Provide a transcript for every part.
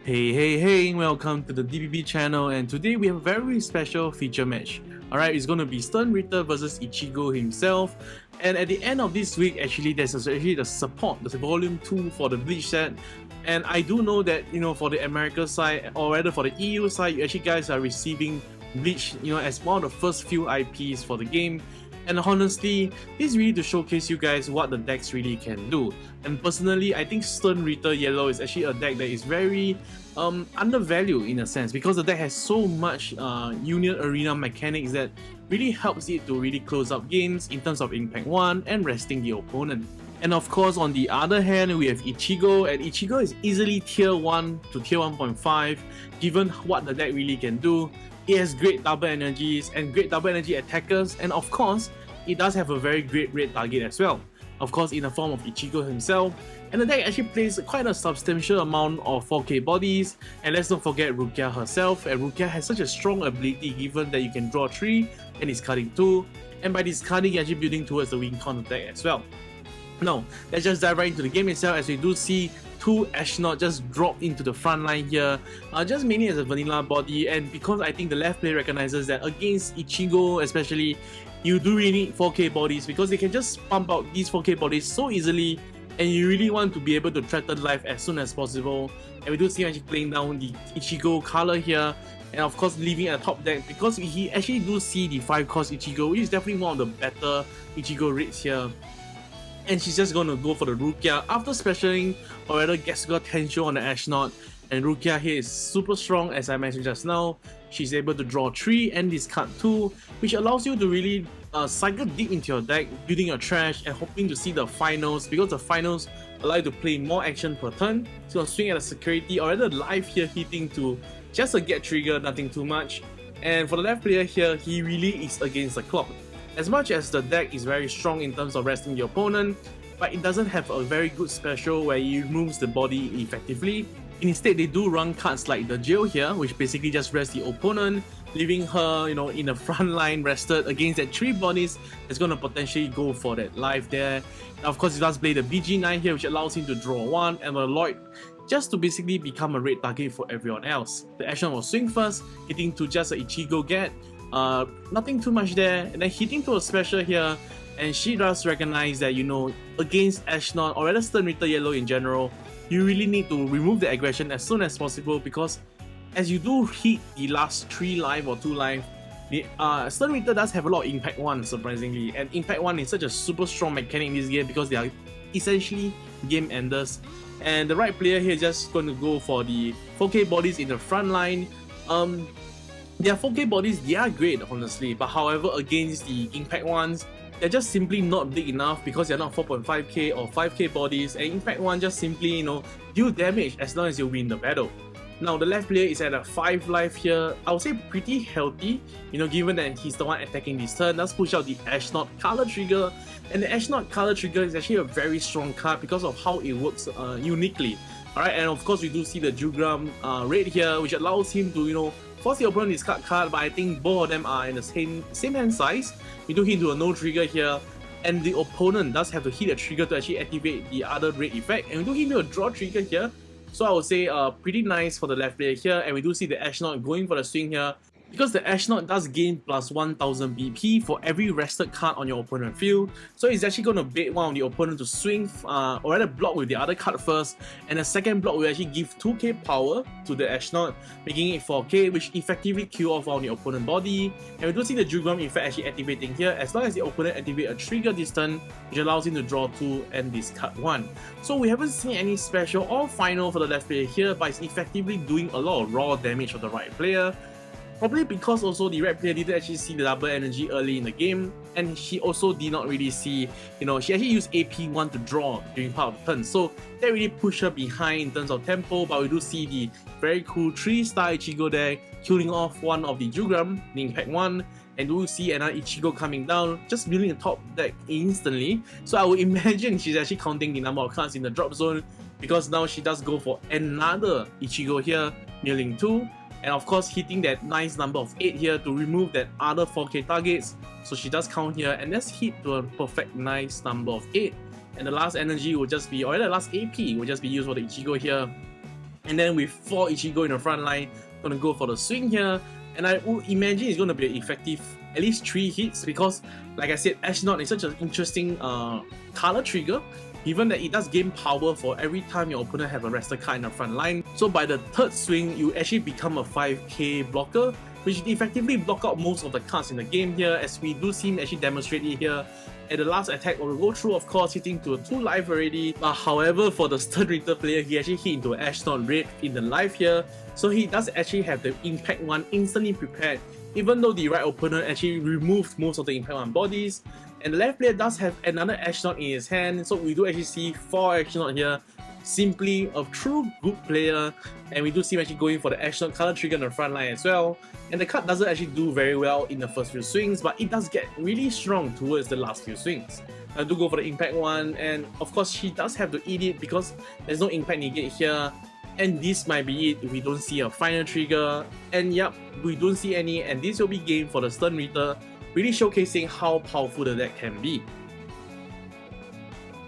Hey, welcome to the DBB channel, and today we have a very special feature match. Alright, it's going to be Sternritter versus Ichigo himself, and at the end of this week, actually there's actually the support, there's a volume 2 for the Bleach set, and I do know that, for the America side, or rather for the EU side, you actually guys are receiving Bleach, as one of the first few IPs for the game. And honestly, this is really to showcase you guys what the decks really can do. And personally, I think Sternritter Yellow is actually a deck that is very undervalued in a sense, because the deck has so much Union Arena mechanics that really helps it to really close up games in terms of Impact 1 and resting the opponent. And of course, on the other hand, we have Ichigo, and Ichigo is easily tier 1 to tier 1.5 given what the deck really can do. It has great double energies and great double energy attackers, and of course, it does have a very great red target as well. Of course, in the form of Ichigo himself, and the deck actually plays quite a substantial amount of 4K bodies. And let's not forget Rukia herself, and Rukia has such a strong ability given that you can draw 3 and discarding 2, and by discarding, you're actually building towards the win con attack as well. Now, let's just dive right into the game itself, as we do see 2 Ashnot just drop into the front line here, just mainly as a vanilla body. And because I think the left player recognizes that against Ichigo especially, you do really need 4K bodies, because they can just pump out these 4K bodies so easily, and you really want to be able to threaten life as soon as possible. And we do see him actually playing down the Ichigo color here, and of course leaving at the top deck, because we actually do see the 5 cost Ichigo, which is definitely one of the better Ichigo rates here. And she's just going to go for the Rukia after specialing, or rather Getsuga Tensho on the Ashnot. And Rukia here is super strong, as I mentioned just now. She's able to draw 3 and discard 2, which allows you to really cycle deep into your deck, building your trash and hoping to see the finals, because the finals allow you to play more action per turn. So swing at the security, or rather life here, hitting to just a get trigger, nothing too much. And for the left player here, he really is against the clock. As much as the deck is very strong in terms of resting the opponent, but it doesn't have a very good special where it removes the body effectively. Instead, they do run cards like the Jail here, which basically just rests the opponent, leaving her, in the front line rested against that 3 bodies that's going to potentially go for that life there. Now, of course, he does play the BG9 here, which allows him to draw 1 and a Lloyd, just to basically become a red target for everyone else. The action will swing first, hitting to just a Ichigo get. Nothing too much there, and then hitting to a special here, and she does recognize that, against Ashnot, or rather Sternritter Yellow in general, you really need to remove the aggression as soon as possible, because as you do hit the last 3 life or 2 life, Sternritter does have a lot of Impact 1, surprisingly, and Impact 1 is such a super strong mechanic in this game because they are essentially game enders. And the right player here is just going to go for the 4K bodies in the front line. Their 4K bodies, they are great honestly, but however against the Impact ones, they're just simply not big enough, because they're not 4.5k or 5k bodies, and Impact 1 just simply, deal damage as long as you win the battle. Now the left player is at a 5 life here. I would say pretty healthy, given that he's the one attacking this turn. Let's push out the Ashnot color trigger, and the Ashnot color trigger is actually a very strong card because of how it works uniquely. Alright, and of course we do see the Jugram raid here, which allows him to, force the opponent to discard card, but I think both of them are in the same hand size. We do hit into a no trigger here, and the opponent does have to hit a trigger to actually activate the other raid effect, and we do hit into a draw trigger here. So I would say pretty nice for the left player here, and we do see the Ashnot going for the swing here, because the Ashnot does gain plus 1000 BP for every rested card on your opponent field. So it's actually going to bait one of the opponent to swing, or rather block with the other card first, and the second block will actually give 2k power to the Ashnot, making it 4k, which effectively kill off on the opponent body. And we do see the Jugram effect actually activating here, as long as the opponent activate a trigger this turn, which allows him to draw 2 and discard 1. So we haven't seen any special or final for the left player here, but it's effectively doing a lot of raw damage for the right player. Probably because also the red player didn't actually see the double energy early in the game, and she also did not really see, she actually used AP1 to draw during part of the turn, so that really pushed her behind in terms of tempo. But we do see the very cool 3-star Ichigo there, killing off one of the Jugram, the Impact 1, and we will see another Ichigo coming down, just building the top deck instantly. So I would imagine she's actually counting the number of cards in the drop zone, because now she does go for another Ichigo here, milling 2. And of course hitting that nice number of 8 here to remove that other 4k targets. So she does count here, and let's hit to a perfect nice number of 8. And the last energy will just be, or the last AP will just be used for the Ichigo here. And then with 4 Ichigo in the front line, gonna go for the swing here. And I would imagine it's gonna be an effective at least 3 hits because, like I said, Ashnod is such an interesting color trigger, given that it does gain power for every time your opponent have a rested card in the front line. So by the 3rd swing, you actually become a 5k blocker, which effectively block out most of the cards in the game here, as we do see him actually demonstrate it here. At the last attack will go through, of course, hitting to a 2 life already. But however, for the Sternritter player, he actually hit into an Ashnod Red in the life here. So he does actually have the Impact 1 instantly prepared, even though the right opponent actually removed most of the Impact 1 bodies. And the left player does have another Ashnod in his hand, so we do actually see 4 Ashnod here. Simply a true good player, and we do see him actually going for the Ashnod color trigger on the front line as well. And the card doesn't actually do very well in the first few swings, but it does get really strong towards the last few swings. I do go for the Impact 1, and of course she does have to eat it because there's no Impact negate here. And this might be it if we don't see a final trigger. And yep, we don't see any, and this will be game for the Sternritter, really showcasing how powerful the deck can be.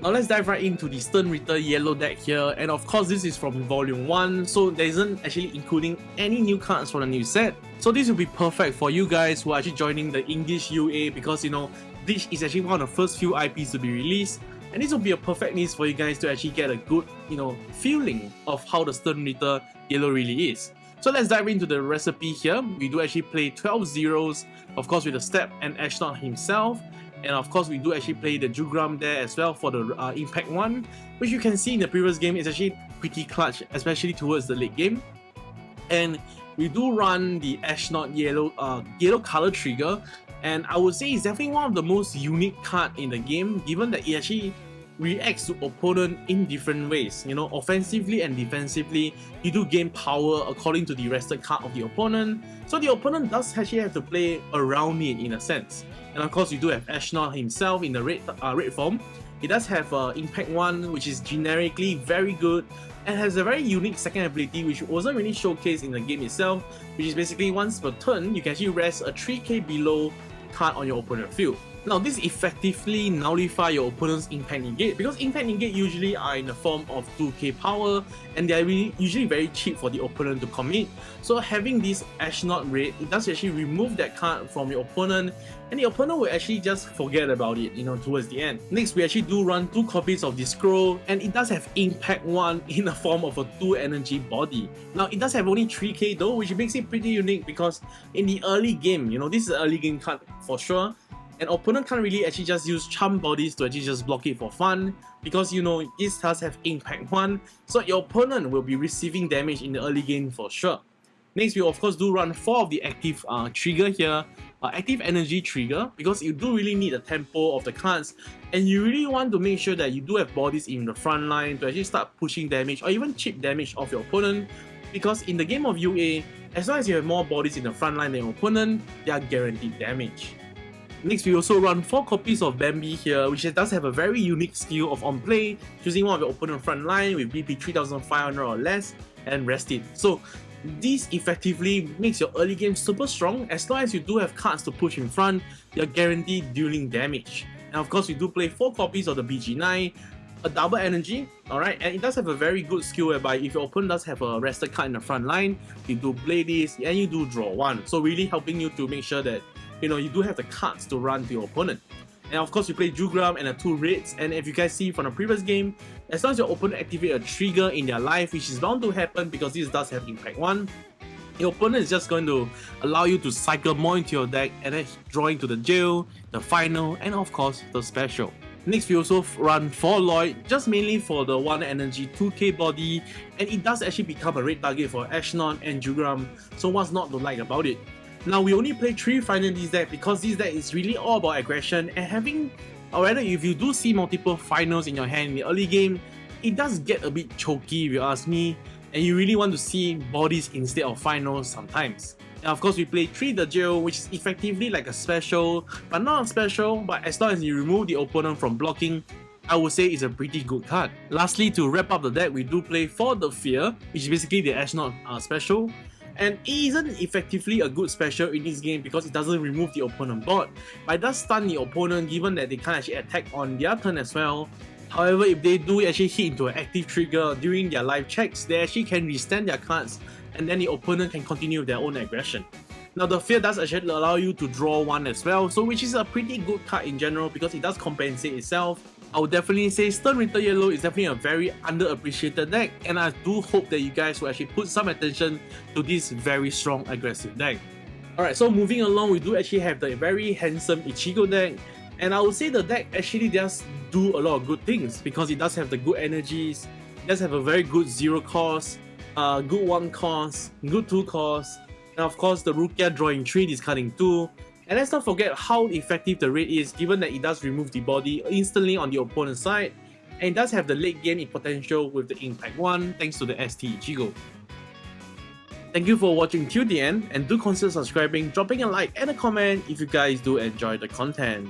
Now let's dive right into the Sternritter yellow deck here, and of course this is from volume 1, so there isn't actually including any new cards from the new set. So this will be perfect for you guys who are actually joining the English UA, because you know, Bleach is actually one of the first few IPs to be released, and this will be a perfect list for you guys to actually get a good, you know, feeling of how the Sternritter yellow really is. So let's dive into the recipe here. We do actually play 12 zeros, of course with the Step and Ashnod himself. And of course, we do actually play the Jugram there as well for the Impact 1, which you can see in the previous game is actually pretty clutch, especially towards the late game. And we do run the Ashnod yellow color trigger, and I would say it's definitely one of the most unique card in the game, given that it actually reacts to opponent in different ways. You know, offensively and defensively, you do gain power according to the rested card of the opponent. So the opponent does actually have to play around it in a sense. And of course, you do have Ashnod himself in the red form. He does have Impact 1, which is generically very good and has a very unique second ability which wasn't really showcased in the game itself, which is basically once per turn, you can actually rest a 3k below card on your opponent's field. Now this effectively nullify your opponent's Impact Negate, because Impact Negate usually are in the form of 2k power and they are usually very cheap for the opponent to commit. So having this Ashnod Red, it does actually remove that card from your opponent, and the opponent will actually just forget about it, you know, towards the end. Next, we actually do run 2 copies of the scroll, and it does have Impact 1 in the form of a 2 energy body. Now it does have only 3k though, which makes it pretty unique because in the early game, you know, this is an early game card for sure. An opponent can't really actually just use charm bodies to actually just block it for fun, because you know this does have Impact 1, so your opponent will be receiving damage in the early game for sure. Next, we of course do run 4 of the active trigger here, active energy trigger, because you do really need the tempo of the cards, and you really want to make sure that you do have bodies in the front line to actually start pushing damage or even chip damage of your opponent, because in the game of UA, as long as you have more bodies in the front line than your opponent, they are guaranteed damage. Next, we also run 4 copies of Bambi here, which does have a very unique skill of on play, choosing one of your opponent front line with BP 3500 or less and rest it. So this effectively makes your early game super strong. As long as you do have cards to push in front, you're guaranteed dealing damage. And of course, we do play 4 copies of the BG9, a double energy, alright, and it does have a very good skill whereby if your opponent does have a rested card in the front line, you do play this and you do draw 1. So really helping you to make sure that you know you do have the cards to run to your opponent. And of course, we play Jugram and the 2 reds, and if you guys see from the previous game, as long as your opponent activate a trigger in their life, which is bound to happen because this does have Impact 1, your opponent is just going to allow you to cycle more into your deck and then draw into the jail, the final, and of course the special. Next, we also run 4 Lloyd, just mainly for the 1 energy 2k body, and it does actually become a red target for Ashnod and Jugram, so what's not to like about it? Now we only play 3 final in this deck because this deck is really all about aggression, and having, or rather if you do see multiple finals in your hand in the early game, it does get a bit choky if you ask me, and you really want to see bodies instead of finals sometimes. And of course, we play 3 the jail, which is effectively like a special, but not a special, but as long as you remove the opponent from blocking, I would say it's a pretty good card. Lastly, to wrap up the deck, we do play 4 the Fear, which is basically the Ashnod special. And it isn't effectively a good special in this game because it doesn't remove the opponent board, but it does stun the opponent given that they can't actually attack on their turn as well. However, if they do actually hit into an active trigger during their live checks, they actually can restand their cards and then the opponent can continue with their own aggression. Now the fear does actually allow you to draw one as well, so which is a pretty good card in general because it does compensate itself. I would definitely say Sternritter Yellow is definitely a very underappreciated deck, and I do hope that you guys will actually put some attention to this very strong aggressive deck. Alright, so moving along, we do actually have the very handsome Ichigo deck, and I would say the deck actually does do a lot of good things because it does have the good energies, it does have a very good 0 cost, good 1 cost, good 2 cost, and of course the Rukia drawing 3 discarding 2. And let's not forget how effective the raid is, given that it does remove the body instantly on the opponent's side, and it does have the late game potential with the Impact 1 thanks to the ST Ichigo. Thank you for watching till the end, and do consider subscribing, dropping a like and a comment if you guys do enjoy the content.